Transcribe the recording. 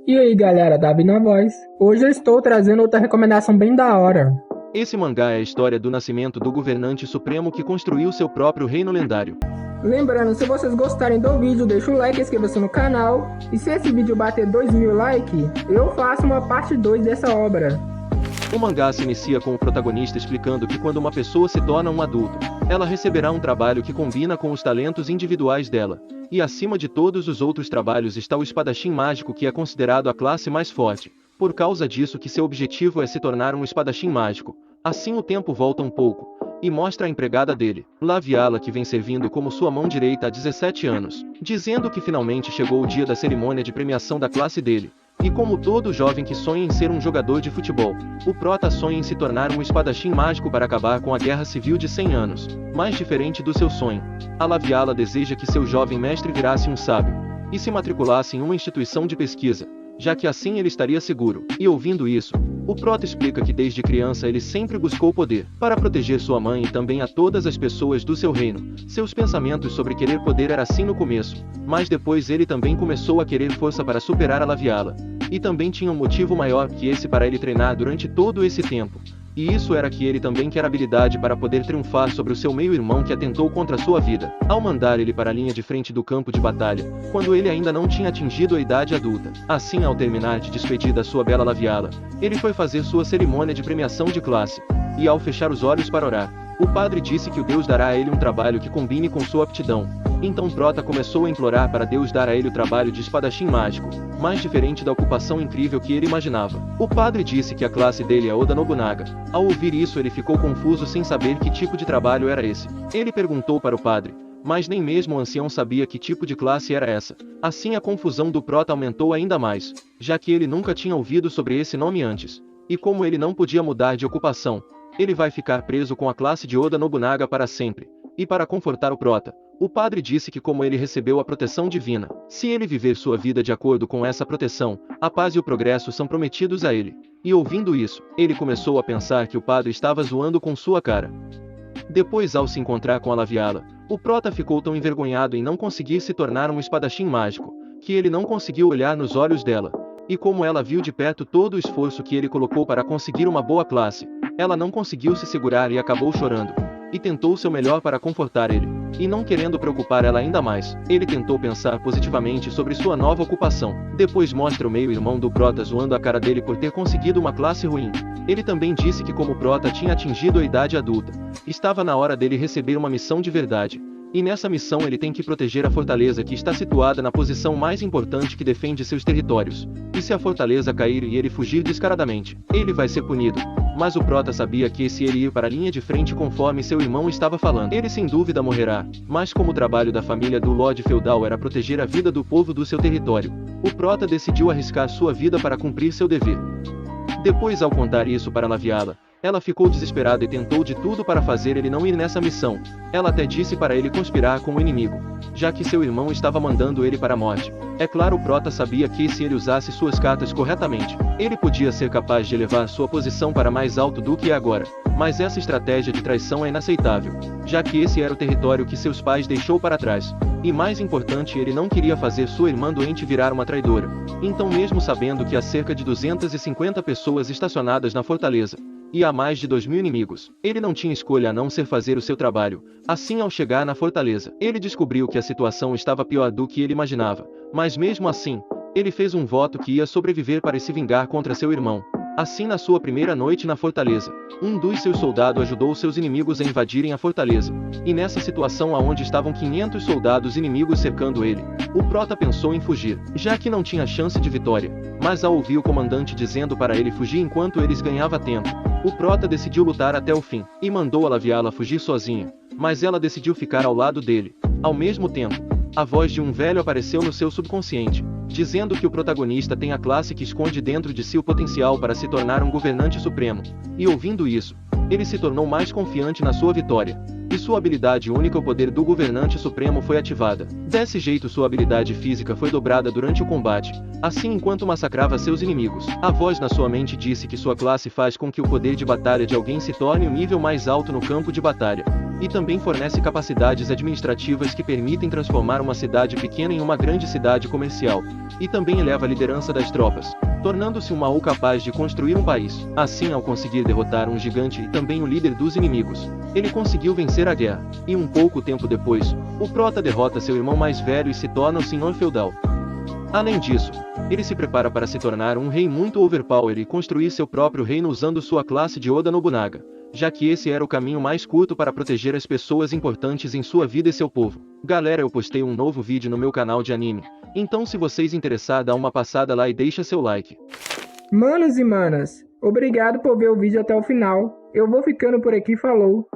E aí galera, Davi na voz. Hoje eu estou trazendo outra recomendação bem da hora. Esse mangá é a história do nascimento do governante supremo que construiu seu próprio reino lendário. Lembrando, se vocês gostarem do vídeo, deixa o like e inscreva-se no canal. E se esse vídeo bater 2.000 likes, eu faço uma parte 2 dessa obra. O mangá se inicia com o protagonista explicando que quando uma pessoa se torna um adulto, ela receberá um trabalho que combina com os talentos individuais dela. E acima de todos os outros trabalhos está o espadachim mágico, que é considerado a classe mais forte. Por causa disso que seu objetivo é se tornar um espadachim mágico. Assim o tempo volta um pouco, e mostra a empregada dele, Laviala, que vem servindo como sua mão direita há 17 anos, dizendo que finalmente chegou o dia da cerimônia de premiação da classe dele. E como todo jovem que sonha em ser um jogador de futebol, o prota sonha em se tornar um espadachim mágico para acabar com a guerra civil de 100 anos. Mais diferente do seu sonho, a Laviala deseja que seu jovem mestre virasse um sábio, e se matriculasse em uma instituição de pesquisa, já que assim ele estaria seguro. E ouvindo isso, o prota explica que desde criança ele sempre buscou poder, para proteger sua mãe e também a todas as pessoas do seu reino. Seus pensamentos sobre querer poder era assim no começo, mas depois ele também começou a querer força para superar a Laviala. E também tinha um motivo maior que esse para ele treinar durante todo esse tempo. E isso era que ele também quer habilidade para poder triunfar sobre o seu meio-irmão que atentou contra sua vida, ao mandar ele para a linha de frente do campo de batalha, quando ele ainda não tinha atingido a idade adulta. Assim, ao terminar de despedir da sua bela Laviala, ele foi fazer sua cerimônia de premiação de classe. E ao fechar os olhos para orar, o padre disse que o Deus dará a ele um trabalho que combine com sua aptidão. Então Prota começou a implorar para Deus dar a ele o trabalho de espadachim mágico, mais diferente da ocupação incrível que ele imaginava. O padre disse que a classe dele é Oda Nobunaga. Ao ouvir isso, ele ficou confuso sem saber que tipo de trabalho era esse. Ele perguntou para o padre, mas nem mesmo o ancião sabia que tipo de classe era essa. Assim a confusão do Prota aumentou ainda mais, já que ele nunca tinha ouvido sobre esse nome antes. E como ele não podia mudar de ocupação, ele vai ficar preso com a classe de Oda Nobunaga para sempre. E para confortar o Prota, o padre disse que como ele recebeu a proteção divina, se ele viver sua vida de acordo com essa proteção, a paz e o progresso são prometidos a ele. E ouvindo isso, ele começou a pensar que o padre estava zoando com sua cara. Depois, ao se encontrar com a Laviala, o Prota ficou tão envergonhado em não conseguir se tornar um espadachim mágico, que ele não conseguiu olhar nos olhos dela. E como ela viu de perto todo o esforço que ele colocou para conseguir uma boa classe, ela não conseguiu se segurar e acabou chorando. E tentou o seu melhor para confortar ele. E não querendo preocupar ela ainda mais, ele tentou pensar positivamente sobre sua nova ocupação. Depois mostra o meio-irmão do Prota zoando a cara dele por ter conseguido uma classe ruim. Ele também disse que como o Prota tinha atingido a idade adulta, estava na hora dele receber uma missão de verdade. E nessa missão ele tem que proteger a fortaleza que está situada na posição mais importante que defende seus territórios. E se a fortaleza cair e ele fugir descaradamente, ele vai ser punido. Mas o Prota sabia que se ele ir para a linha de frente conforme seu irmão estava falando, ele sem dúvida morrerá. Mas como o trabalho da família do Lorde Feudal era proteger a vida do povo do seu território, o Prota decidiu arriscar sua vida para cumprir seu dever. Depois, ao contar isso para Laviala, ela ficou desesperada e tentou de tudo para fazer ele não ir nessa missão. Ela até disse para ele conspirar com o inimigo, já que seu irmão estava mandando ele para a morte. É claro, o Prota sabia que se ele usasse suas cartas corretamente, ele podia ser capaz de elevar sua posição para mais alto do que é agora. Mas essa estratégia de traição é inaceitável, já que esse era o território que seus pais deixou para trás. E mais importante, ele não queria fazer sua irmã doente virar uma traidora. Então, mesmo sabendo que há cerca de 250 pessoas estacionadas na fortaleza, e há mais de 2.000 inimigos, ele não tinha escolha a não ser fazer o seu trabalho. Assim, ao chegar na fortaleza, ele descobriu que a situação estava pior do que ele imaginava. Mas mesmo assim, ele fez um voto que ia sobreviver para se vingar contra seu irmão. Assim, na sua primeira noite na fortaleza, um dos seus soldados ajudou seus inimigos a invadirem a fortaleza. E nessa situação aonde estavam 500 soldados inimigos cercando ele, o Prota pensou em fugir, já que não tinha chance de vitória. Mas ao ouvir o comandante dizendo para ele fugir enquanto eles ganhavam tempo, o Prota decidiu lutar até o fim, e mandou a Laviala fugir sozinha. Mas ela decidiu ficar ao lado dele. Ao mesmo tempo, a voz de um velho apareceu no seu subconsciente, dizendo que o protagonista tem a classe que esconde dentro de si o potencial para se tornar um governante supremo. E ouvindo isso, ele se tornou mais confiante na sua vitória. E sua habilidade única, o poder do governante supremo, foi ativada. Desse jeito, sua habilidade física foi dobrada durante o combate. Assim, enquanto massacrava seus inimigos, a voz na sua mente disse que sua classe faz com que o poder de batalha de alguém se torne um nível mais alto no campo de batalha. e também fornece capacidades administrativas que permitem transformar uma cidade pequena em uma grande cidade comercial, e também eleva a liderança das tropas, tornando-se um Mao capaz de construir um país. Assim, ao conseguir derrotar um gigante e também o líder dos inimigos, ele conseguiu vencer a guerra, e um pouco tempo depois, o prota derrota seu irmão mais velho e se torna o senhor feudal. Além disso, ele se prepara para se tornar um rei muito overpower e construir seu próprio reino usando sua classe de Oda Nobunaga, já que esse era o caminho mais curto para proteger as pessoas importantes em sua vida e seu povo. Galera, eu postei um novo vídeo no meu canal de anime, então se vocês interessar, dá uma passada lá e deixa seu like. Manos e manas, obrigado por ver o vídeo até o final. Eu vou ficando por aqui, falou!